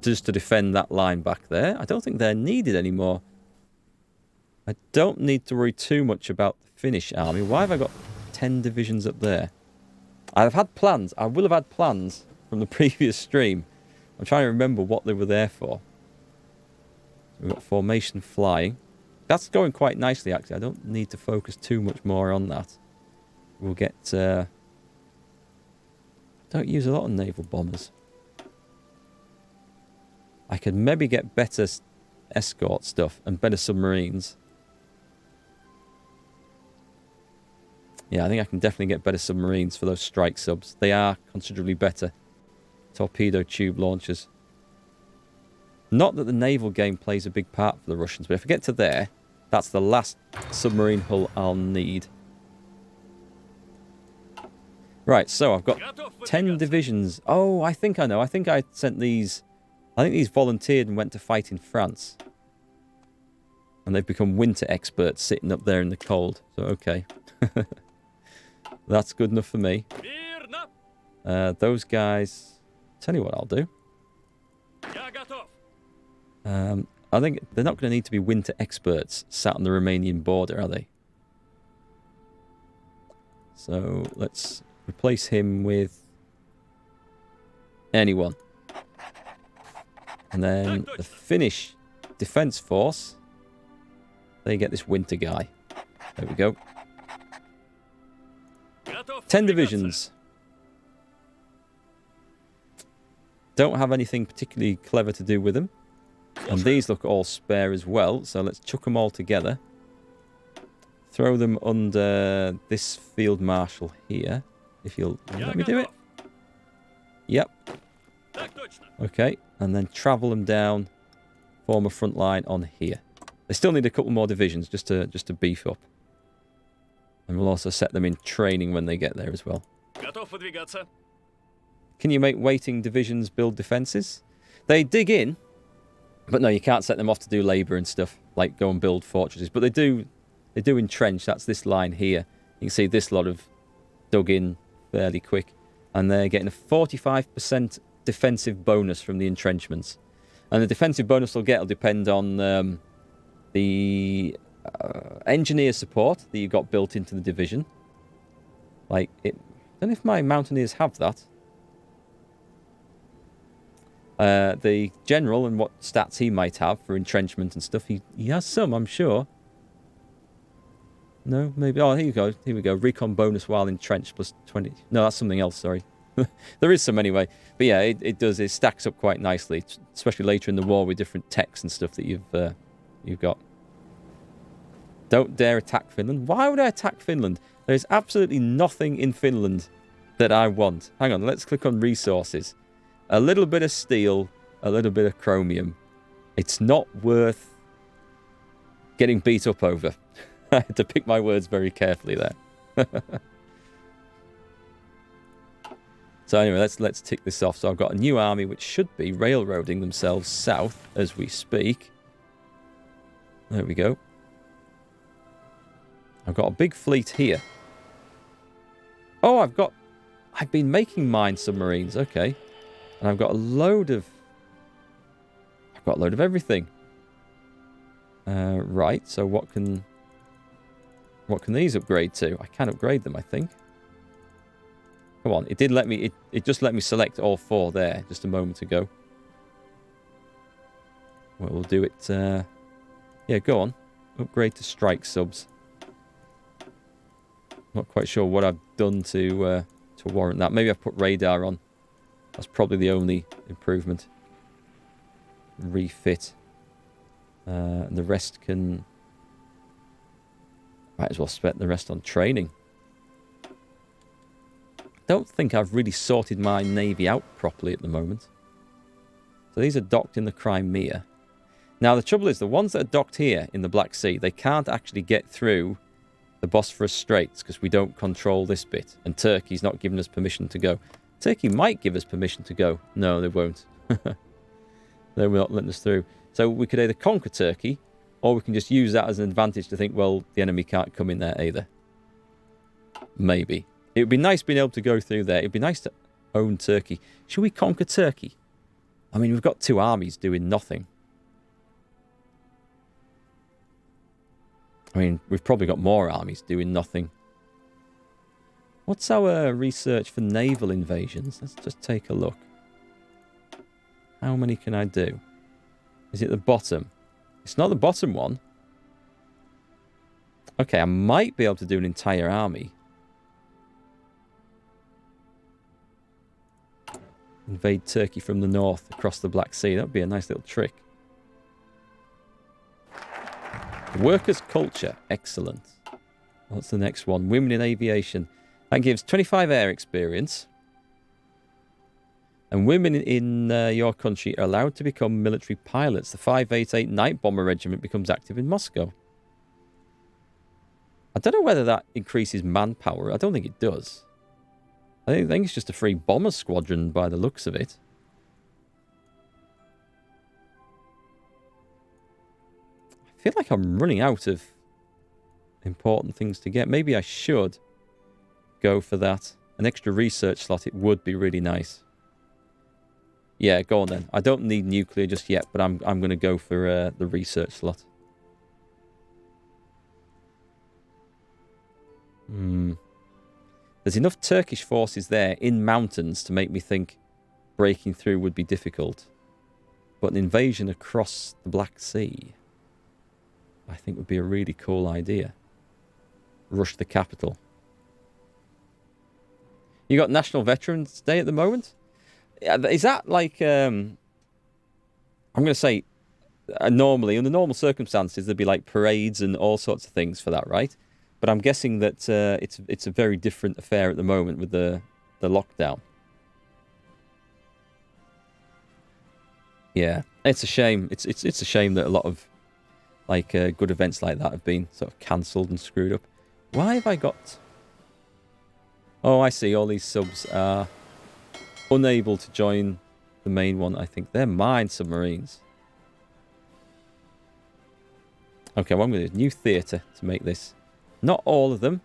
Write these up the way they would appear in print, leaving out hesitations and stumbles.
just to defend that line back there. I don't think they're needed anymore. I don't need to worry too much about the Finnish army. Why have I got 10 divisions up there? I've had plans. I will have had plans from the previous stream. I'm trying to remember what they were there for. We've got formation flying. That's going quite nicely, actually. I don't need to focus too much more on that. We'll get... don't use a lot of naval bombers. I could maybe get better escort stuff and better submarines. Yeah, I think I can definitely get better submarines for those strike subs. They are considerably better. Torpedo tube launchers. Not that the naval game plays a big part for the Russians, but if I get to there, that's the last submarine hull I'll need. Right, so I've got 10 divisions. Oh, I think I know. I think I sent these... I think these volunteered and went to fight in France. And they've become winter experts sitting up there in the cold. So, okay. That's good enough for me. Those guys... Tell you what I'll do. I think they're not going to need to be winter experts sat on the Romanian border, are they? So, let's replace him with anyone. And then the Finnish Defence Force, they get this winter guy. There we go. 10 divisions. Don't have anything particularly clever to do with them. And these look all spare as well, so let's chuck them all together. Throw them under this Field Marshal here, if you'll let me do it. Yep. Okay, and then travel them down, form a front line on here. They still need a couple more divisions just to beef up. And we'll also set them in training when they get there as well. Can you make waiting divisions build defences? They dig in, but no, you can't set them off to do labour and stuff, like go and build fortresses. But they do entrench. That's this line here. You can see this lot have dug in fairly quick. And they're getting a 45% defensive bonus from the entrenchments. And the defensive bonus they'll get will depend on the engineer support that you got built into the division. Like, I don't know if my mountaineers have that. The general and what stats he might have for entrenchment and stuff. He has some, I'm sure. No, maybe. Oh, here you go. Here we go. Recon bonus while entrenched plus 20. No, that's something else, sorry. There is some anyway. But yeah, it does. It stacks up quite nicely, especially later in the war with different techs and stuff that you've got. Don't dare attack Finland. Why would I attack Finland? There is absolutely nothing in Finland that I want. Hang on, let's click on resources. A little bit of steel, a little bit of chromium. It's not worth getting beat up over. I had to pick my words very carefully there. So anyway, let's tick this off. So I've got a new army which should be railroading themselves south as we speak. There we go. I've got a big fleet here. Oh, I've been making mine submarines. Okay. And I've got a load of everything. Right, so what can these upgrade to? I can upgrade them, I think. Come on, it did let me, it just let me select all four there just a moment ago. Well, we'll do it, yeah, go on. Upgrade to strike subs. Not quite sure what I've done to warrant that. Maybe I've put radar on. That's probably the only improvement. Refit. And the rest can... Might as well spend the rest on training. Don't think I've really sorted my navy out properly at the moment. So these are docked in the Crimea. Now the trouble is, the ones that are docked here in the Black Sea, they can't actually get through the Bosphorus Straits because we don't control this bit. And Turkey's not giving us permission to go. Turkey might give us permission to go. No, they won't. They're not letting us through. So we could either conquer Turkey, or we can just use that as an advantage to think, well, the enemy can't come in there either. Maybe. It would be nice being able to go through there. It would be nice to own Turkey. Should we conquer Turkey? I mean, we've got 2 armies doing nothing. I mean, we've probably got more armies doing nothing. What's our research for naval invasions? Let's just take a look. How many can I do? Is it the bottom? It's not the bottom one. Okay, I might be able to do an entire army. Invade Turkey from the north across the Black Sea. That would be a nice little trick. Workers' culture. Excellent. What's the next one? Women in aviation. That gives 25 air experience. And women in your country are allowed to become military pilots. The 588 Night Bomber Regiment becomes active in Moscow. I don't know whether that increases manpower. I don't think it does. I think it's just a free bomber squadron by the looks of it. I feel like I'm running out of important things to get. Maybe I should go for that. An extra research slot, it would be really nice. Yeah, go on then. I don't need nuclear just yet, but I'm going to go for the research slot. There's enough Turkish forces there in mountains to make me think breaking through would be difficult. But an invasion across the Black Sea, I think would be a really cool idea. Rush the capital. You got National Veterans Day at the moment? Is that like... I'm going to say, normally, under normal circumstances, there'd be like parades and all sorts of things for that, right? But I'm guessing that it's a very different affair at the moment with the lockdown. Yeah, it's a shame. It's a shame that a lot of like good events like that have been sort of cancelled and screwed up. Why have I got... Oh, I see. All these subs are unable to join the main one, I think. They're mine submarines. Okay, what I'm going to do is new theatre to make this. Not all of them.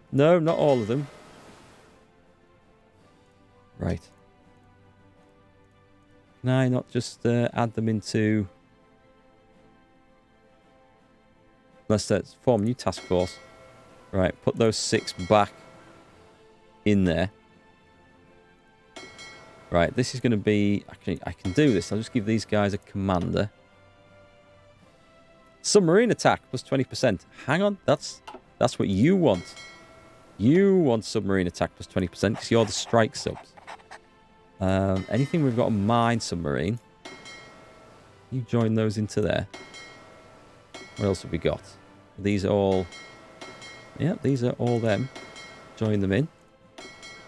No, not all of them. Right. Can I not just add them into... Let's form a new task force. Right, put those 6 back in there. Right, this is going to be... Actually, I can do this. I'll just give these guys a commander. Submarine attack plus 20%. Hang on, that's what you want. You want submarine attack plus 20% because you're the strike subs. Anything we've got a mine submarine. You join those into there. What else have we got? These are all... Yeah, these are all them. Join them in.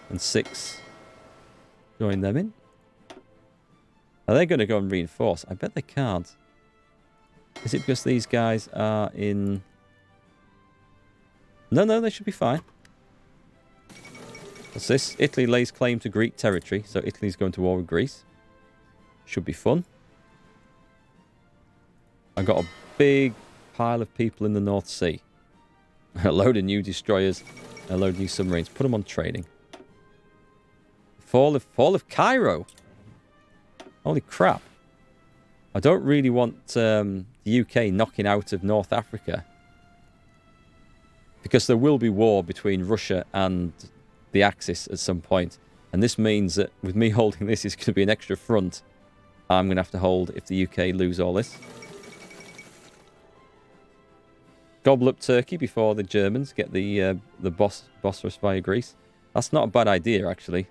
And 6. Join them in. Are they going to go and reinforce? I bet they can't. Is it because these guys are in... No, they should be fine. What's this? Italy lays claim to Greek territory, so Italy's going to war with Greece. Should be fun. I've got a big pile of people in the North Sea. A load of new destroyers, a load of new submarines. Put them on training. Fall of Cairo. Holy crap. I don't really want the UK knocking out of North Africa. Because there will be war between Russia and the Axis at some point. And this means that with me holding this, it's going to be an extra front I'm going to have to hold if the UK lose all this. Gobble up Turkey before the Germans get the Bosphorus via Greece. That's not a bad idea, actually.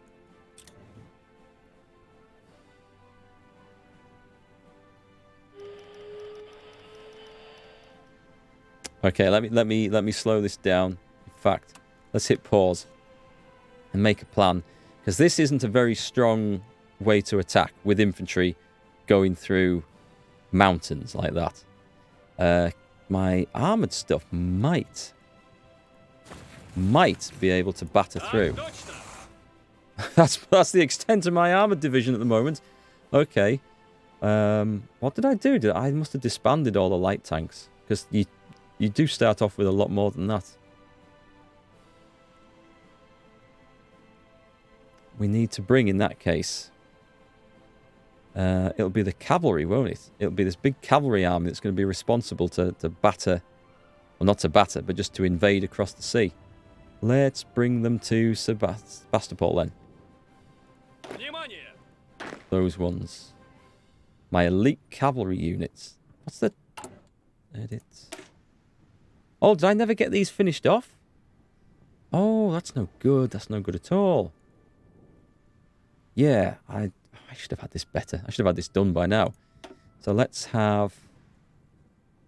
Okay, let me slow this down. In fact, let's hit pause and make a plan, because this isn't a very strong way to attack with infantry going through mountains like that. My armoured stuff might be able to batter through. That's the extent of my armoured division at the moment. Okay. What did I do? I must have disbanded all the light tanks, because you do start off with a lot more than that. We need to bring, in that case, It'll be the cavalry, won't it? It'll be this big cavalry army that's going to be responsible to batter, well, not to batter, but just to invade across the sea. Let's bring them to Sebastopol then. Those ones. My elite cavalry units. What's the... Edit. Oh, did I never get these finished off? Oh, that's no good. That's no good at all. Yeah, I should have had this better. I should have had this done by now. So let's have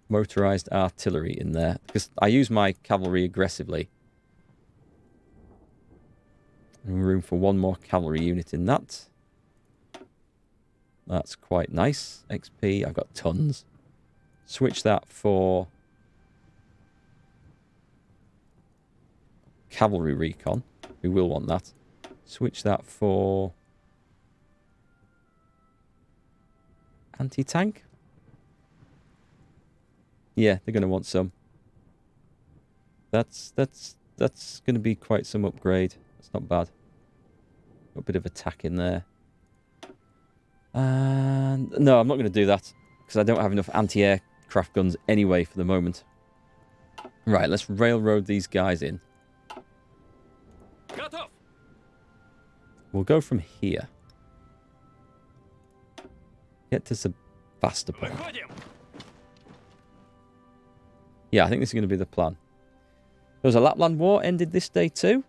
motorized artillery in there. Because I use my cavalry aggressively. And room for one more cavalry unit in that. That's quite nice. XP, I've got tons. Switch that for cavalry recon. We will want that. Switch that for anti-tank. Yeah, they're going to want some. That's going to be quite some upgrade. That's not bad. Got a bit of attack in there. And no, I'm not going to do that because I don't have enough anti-aircraft guns anyway for the moment. Right, let's railroad these guys in. We'll go from here. Get to Sebastopol. Yeah, I think this is going to be the plan. There was a Lapland War, ended this day too.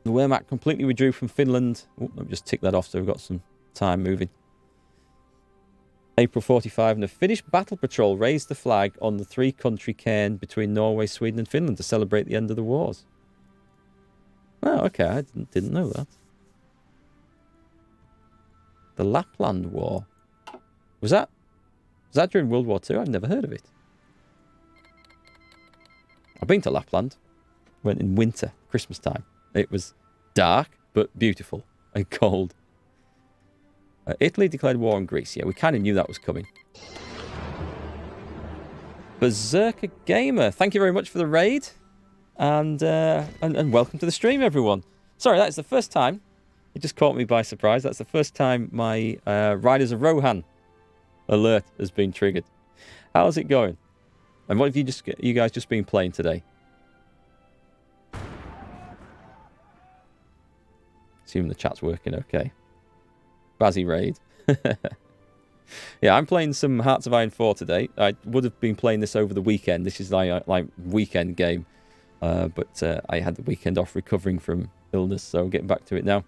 The Wehrmacht completely withdrew from Finland. Oh, let me just tick that off so we've got some time moving. April 45, and the Finnish battle patrol raised the flag on the three-country cairn between Norway, Sweden and Finland to celebrate the end of the wars. Oh, okay, I didn't know that. The Lapland War. Was that during World War II? I've never heard of it. I've been to Lapland. Went in winter, Christmas time. It was dark, but beautiful and cold. Italy declared war on Greece. Yeah, we kind of knew that was coming. Berserker Gamer, thank you very much for the raid. And welcome to the stream, everyone. Sorry, that's the first time. It just caught me by surprise. That's the first time my Riders of Rohan alert has been triggered. How's it going? And what have you guys just been playing today? Assuming the chat's working okay. Bazzy raid. Yeah, I'm playing some Hearts of Iron 4 today. I would have been playing this over the weekend. This is like weekend game. But I had the weekend off recovering from illness, so I'm getting back to it now.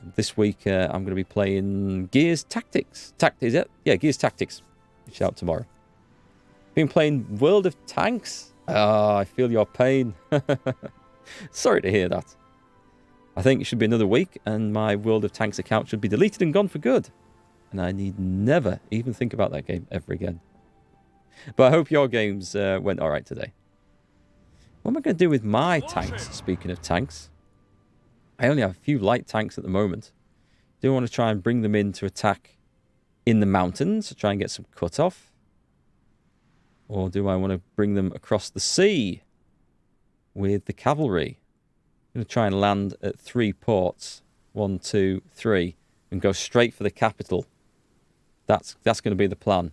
And this week, I'm going to be playing Gears Tactics. Is it? Yeah, Gears Tactics. Which out tomorrow. Been playing World of Tanks. Ah, I feel your pain. Sorry to hear that. I think it should be another week, and my World of Tanks account should be deleted and gone for good. And I need never even think about that game ever again. But I hope your games went all right today. What am I going to do with my tanks, speaking of tanks? I only have a few light tanks at the moment. Do I want to try and bring them in to attack in the mountains, to try and get some cut-off? Or do I want to bring them across the sea with the cavalry? I'm going to try and land at 3 ports. 1, 2, 3. And go straight for the capital. That's going to be the plan.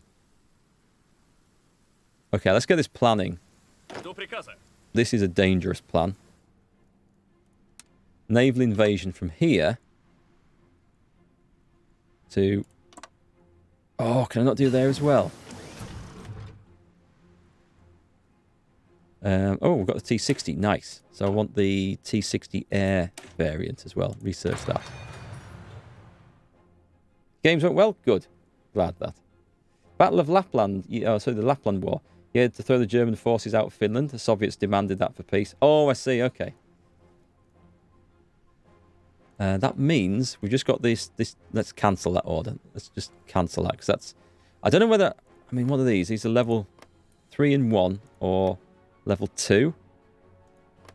Okay, let's get this planning. This is a dangerous plan. Naval invasion from here to... Oh, can I not do there as well? Oh, we've got the T60. Nice. So I want the T60 Air variant as well. Research that. Games went well? Good. Glad that. Battle of Lapland. Oh, sorry, the Lapland War. You had to throw the German forces out of Finland. The Soviets demanded that for peace. Oh, I see. Okay. That means we've just got this. Let's cancel that order. Let's just cancel that. Because that's... I don't know whether... I mean, what are these? These are level 3 and 1 or level 2.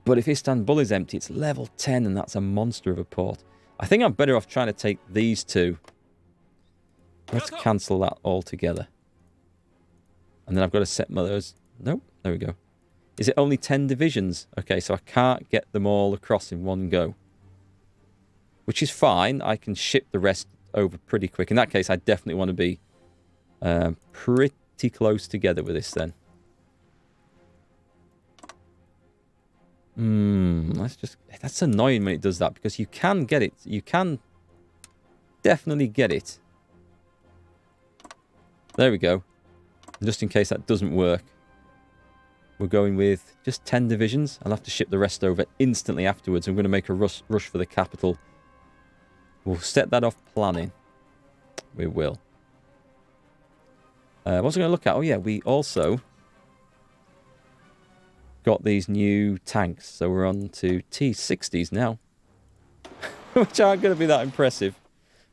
But if Istanbul is empty, it's level 10 and that's a monster of a port. I think I'm better off trying to take these two. Let's cancel that altogether. And then I've got to set my those... Nope, there we go. Is it only 10 divisions? Okay, so I can't get them all across in one go. Which is fine. I can ship the rest over pretty quick. In that case, I definitely want to be pretty close together with this then. Let's just... That's annoying when it does that, because you can get it. You can definitely get it. There we go. Just in case that doesn't work, we're going with just 10 divisions. I'll have to ship the rest over instantly afterwards. I'm going to make a rush for the capital. We'll set that off planning. We will. What was I going to look at? Oh, yeah, we also got these new tanks. So we're on to T-60s now, which aren't going to be that impressive.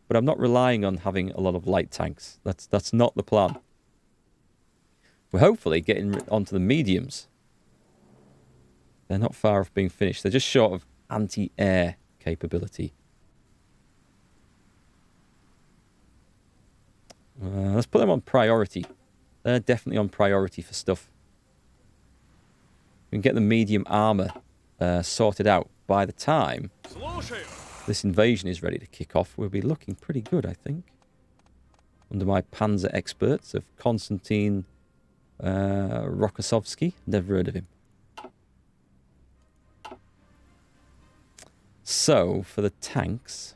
But I'm not relying on having a lot of light tanks. That's not the plan. We're hopefully getting onto the mediums. They're not far off being finished. They're just short of anti-air capability. Let's put them on priority. They're definitely on priority for stuff. We can get the medium armor sorted out by the time this invasion is ready to kick off. We'll be looking pretty good, I think. Under my panzer experts of Konstantin Rokossovsky. Never heard of him. So, for the tanks,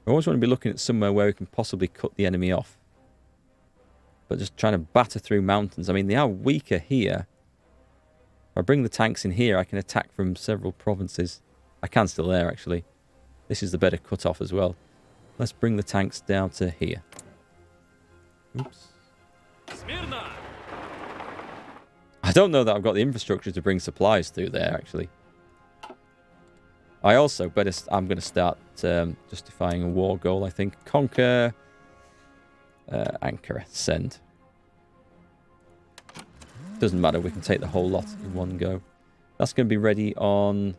I always want to be looking at somewhere where we can possibly cut the enemy off. But just trying to batter through mountains. I mean, they are weaker here. If I bring the tanks in here, I can attack from several provinces. I can still there, actually. This is the better cut-off as well. Let's bring the tanks down to here. Oops. I don't know that I've got the infrastructure to bring supplies through there, actually. I also I'm going to start justifying a war goal, I think. Conquer. Ankara. Send. Doesn't matter, we can take the whole lot in one go. That's going to be ready on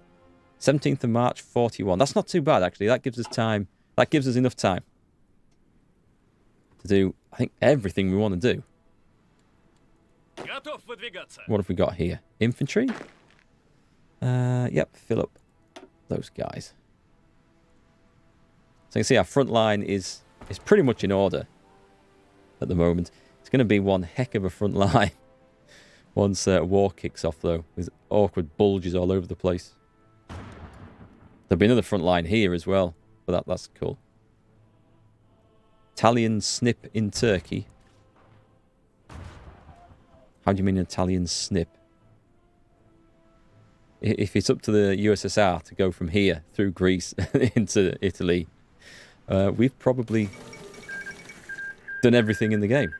17th of March, 41. That's not too bad, actually. That gives us time. That gives us enough time to do, I think, everything we want to do. What have we got here? Infantry? Yep, fill up those guys. So you can see our front line is pretty much in order at the moment. It's going to be one heck of a front line once war kicks off, though, with awkward bulges all over the place. There'll be another front line here as well, but that's cool. Italian snip in Turkey. How do you mean Italian snip? If it's up to the USSR to go from here through Greece into Italy, we've probably done everything in the game.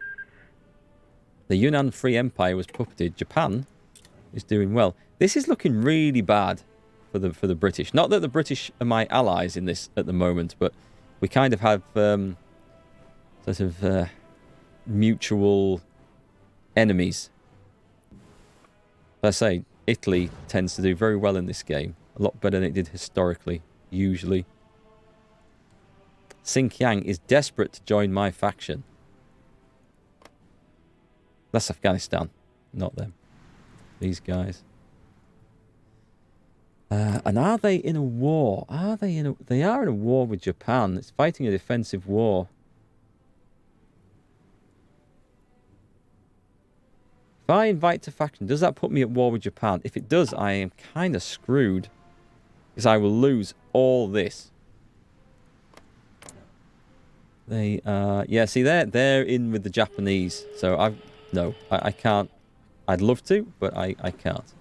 The Yunnan Free Empire was puppeted. Japan is doing well. This is looking really bad for the British. Not that the British are my allies in this at the moment, but we kind of have sort of mutual enemies. As I say, Italy tends to do very well in this game. A lot better than it did historically, usually. Xinjiang is desperate to join my faction. That's Afghanistan, not them. These guys. And are they in a war? Are they in a... They are in a war with Japan. It's fighting a defensive war. If I invite to faction, does that put me at war with Japan? If it does, I am kind of screwed. Because I will lose all this. They yeah, see, they're in with the Japanese. So I can't. I'd love to, but I can't.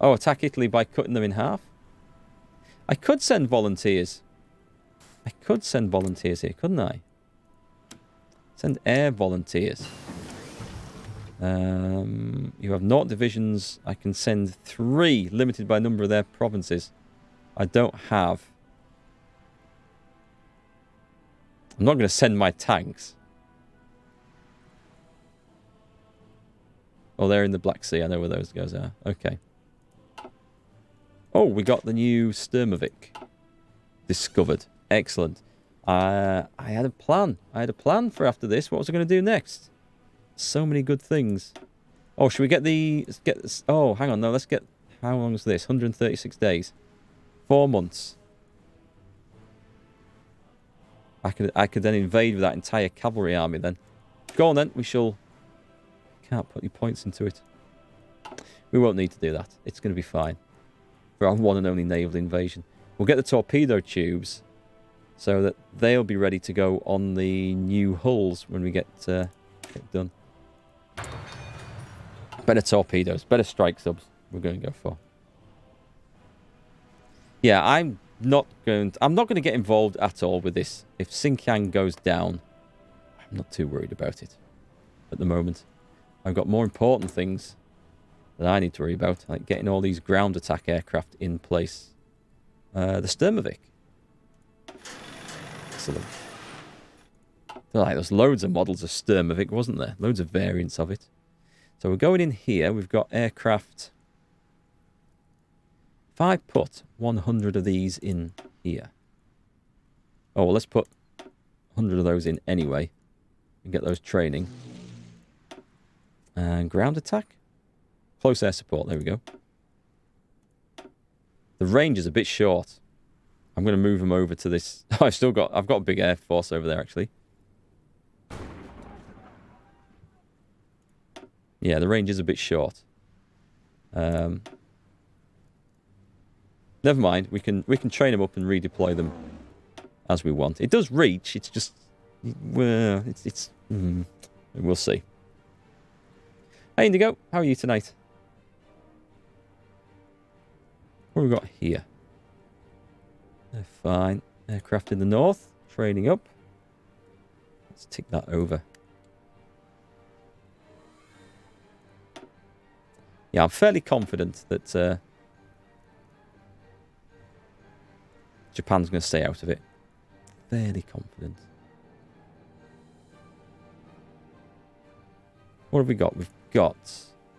Oh, attack Italy by cutting them in half? I could send volunteers. I could send volunteers here, couldn't I? Send air volunteers. You have 0 divisions. I can send 3, limited by number of their provinces. I don't have... I'm not going to send my tanks. Oh, they're in the Black Sea. I know where those guys are. Okay. Oh, we got the new Sturmovik discovered. Excellent. I had a plan. I had a plan for after this. What was I going to do next? So many good things. Oh, should we get the... oh, hang on. No, let's get How long is this? 136 days. 4 months. I could then invade with that entire cavalry army then. Go on then, we shall... Can't put any points into it. We won't need to do that. It's going to be fine. For our one and only naval invasion. We'll get the torpedo tubes so that they'll be ready to go on the new hulls when we get done. Better torpedoes, better strike subs we're going to go for. Yeah, I'm not going to get involved at all with this. If Xinjiang goes down, I'm not too worried about it at the moment. I've got more important things that I need to worry about, like getting all these ground attack aircraft in place. The Sturmovik. Excellent. Like, there's loads of models of Sturmovik, wasn't there? Loads of variants of it. So we're going in here. We've got aircraft. If I put 100 of these in here. Oh, well, let's put 100 of those in anyway. And get those training. And ground attack. Close air support. There we go. The range is a bit short. I'm going to move them over to this. I've got a big air force over there, actually. Yeah, the range is a bit short. Never mind. We can train them up and redeploy them as we want. It does reach. It's just, well, we'll see. Hey, Indigo, how are you tonight? What have we got here? They're fine. Aircraft in the north, training up. Let's tick that over. Yeah, I'm fairly confident that Japan's going to stay out of it. Fairly confident. What have we got? We've got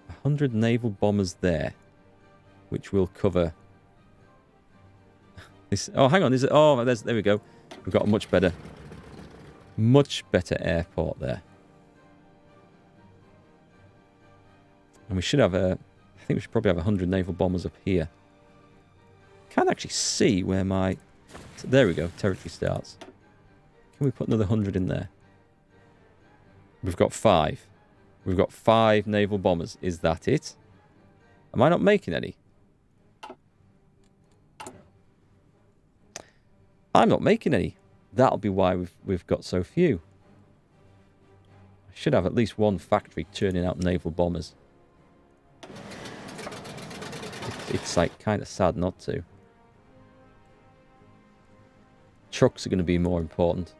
100 naval bombers there, which will cover this. Oh, hang on. Is it? Oh, there we go. We've got a much better airport there. And we should have I think we should probably have 100 naval bombers up here. Can't actually see where my... There we go, territory starts. Can we put another 100 in there? We've got 5. We've got 5 naval bombers. Is that it? Am I not making any? I'm not making any. That'll be why we've got so few. I should have at least one factory churning out naval bombers. It's like kind of sad not to. Trucks are going to be more important.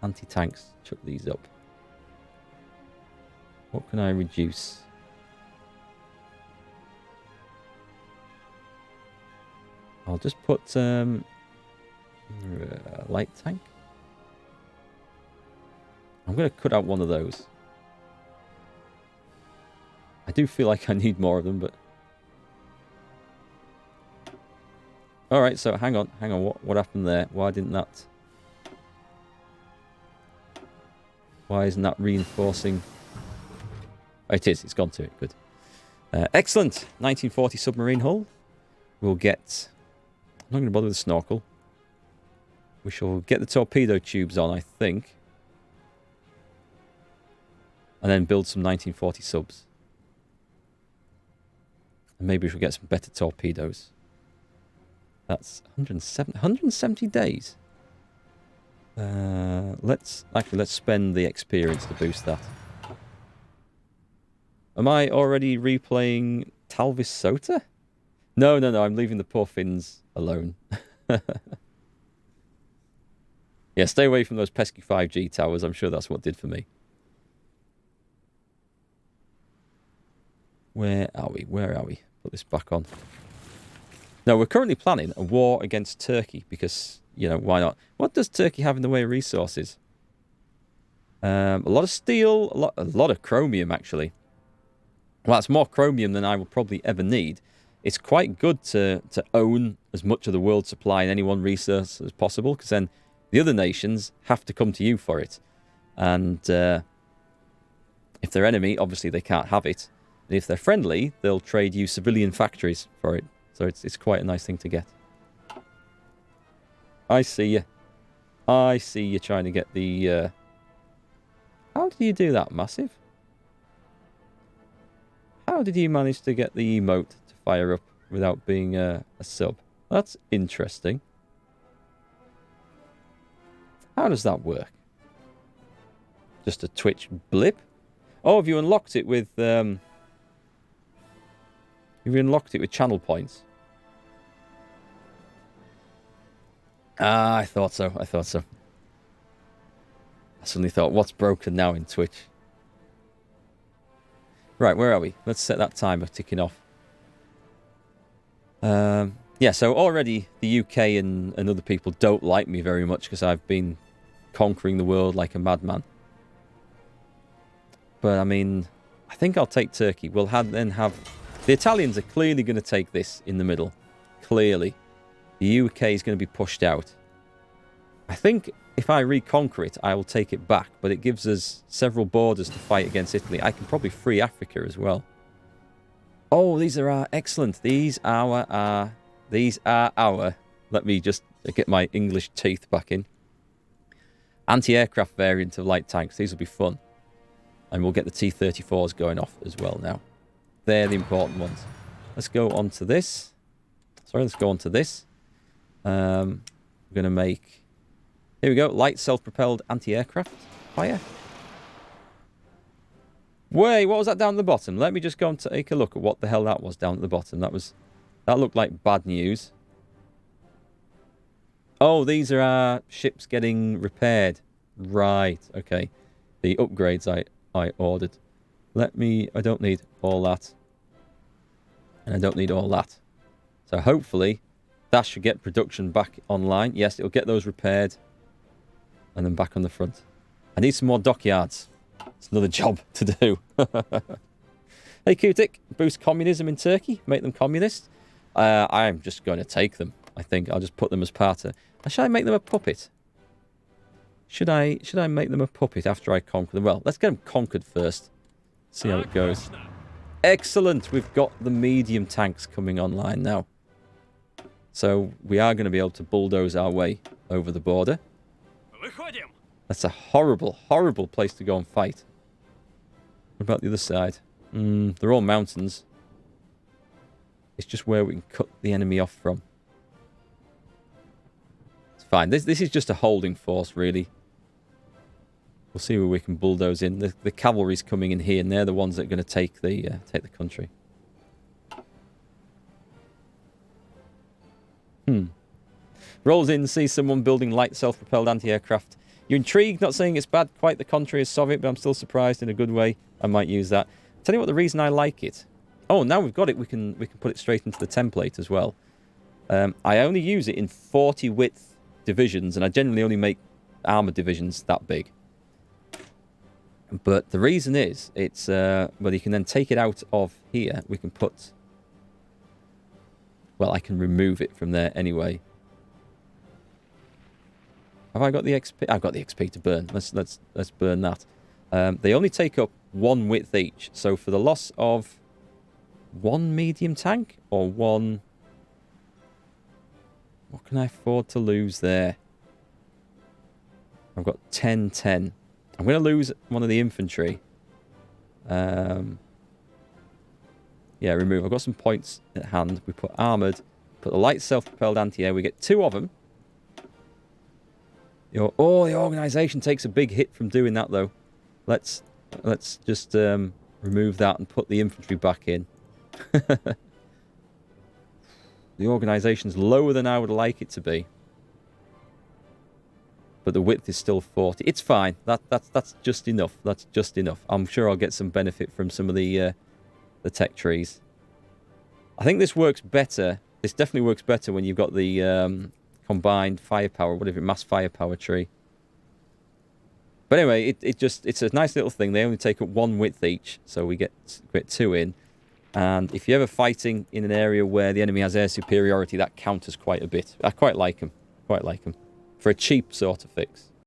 Anti-tanks, chuck these up. What can I reduce? I'll just put light tank. I'm going to cut out one of those. I do feel like I need more of them, but... Alright, so hang on. What happened there? Why didn't that... Why isn't that reinforcing? Oh, it is. It's gone to it. Good. Excellent. 1940 submarine hull. We'll get... I'm not going to bother with the snorkel. We shall get the torpedo tubes on, I think. And then build some 1940 subs. And maybe we should get some better torpedoes. That's 170 days. Let's spend the experience to boost that. Am I already replaying Talvis Sota? No, I'm leaving the poor Finns alone. Yeah, stay away from those pesky 5G towers. I'm sure that's what did for me. Where are we? Put this back on. No, we're currently planning a war against Turkey because, you know, why not? What does Turkey have in the way of resources? A lot of steel, a lot of chromium, actually. Well, that's more chromium than I will probably ever need. It's quite good to own as much of the world's supply in any one resource as possible, because then the other nations have to come to you for it. And if they're enemy, obviously they can't have it. And if they're friendly, they'll trade you civilian factories for it. So it's quite a nice thing to get. I see you. I see you trying to get the... How did you do that, Massive? How did you manage to get the emote to fire up without being a sub? That's interesting. How does that work? Just a Twitch blip? Oh, have you unlocked it with... Have you unlocked it with channel points? Ah, I thought so. I thought so. I suddenly thought, what's broken now in Twitch? Right, where are we? Let's set that timer ticking off. Yeah, so already the UK and other people don't like me very much because I've been conquering the world like a madman. But, I mean, I think I'll take Turkey. We'll then have... The Italians are clearly going to take this in the middle. Clearly. The UK is going to be pushed out. I think if I reconquer it, I will take it back. But it gives us several borders to fight against Italy. I can probably free Africa as well. Oh, these are our... Excellent. These are our... Let me just get my English teeth back in. Anti-aircraft variant of light tanks. These will be fun. And we'll get the T-34s going off as well now. They're the important ones. Let's go on to this. Sorry, let's go on to this. We're going to make... Here we go. Light self-propelled anti-aircraft fire. Wait, what was that down at the bottom? Let me just go and take a look at what the hell that was down at the bottom. That looked like bad news. Oh, these are our ships getting repaired. Right, okay. The upgrades I ordered. I don't need all that. And I don't need all that. So hopefully that should get production back online. Yes, it'll get those repaired. And then back on the front. I need some more dockyards. It's another job to do. Hey, Kutik. Boost communism in Turkey. Make them communist. I'm just going to take them. I think I'll just put them as part of... Should I make them a puppet? Should I make them a puppet after I conquer them? Well, let's get them conquered first. See how it goes. Excellent. We've got the medium tanks coming online now. So we are going to be able to bulldoze our way over the border. That's a horrible, horrible place to go and fight. What about the other side? They're all mountains. It's just where we can cut the enemy off from. It's fine. This is just a holding force, really. We'll see where we can bulldoze in. The cavalry's coming in here, and they're the ones that are going to take the country. Rolls in, sees someone building light self-propelled anti-aircraft. You're intrigued, not saying it's bad, quite the contrary as Soviet, but I'm still surprised in a good way. I might use that. Tell you what the reason I like it. Oh, now we've got it, we can put it straight into the template as well. I only use it in 40 width divisions, and I generally only make armor divisions that big. But the reason is, it's well, you can then take it out of here. We can put... Well, I can remove it from there anyway. Have I got the XP? I've got the XP to burn. Let's burn that. They only take up 1 width each. So for the loss of 1 medium tank or 1... What can I afford to lose there? I've got 10. I'm going to lose one of the infantry. Yeah, remove. I've got some points at hand. We put armoured. Put the light self-propelled anti-air. We get 2 of them. The organisation takes a big hit from doing that, though. Let's just remove that and put the infantry back in. The organisation's lower than I would like it to be. But the width is still 40. It's fine. That's just enough. That's just enough. I'm sure I'll get some benefit from some of the tech trees. I think this works better. This definitely works better when you've got the combined firepower, whatever, mass firepower tree. But anyway, it's a nice little thing. They only take up 1 width each, so we get 2 in. And if you're ever fighting in an area where the enemy has air superiority, that counters quite a bit. I quite like them. Quite like them. For a cheap sort of fix.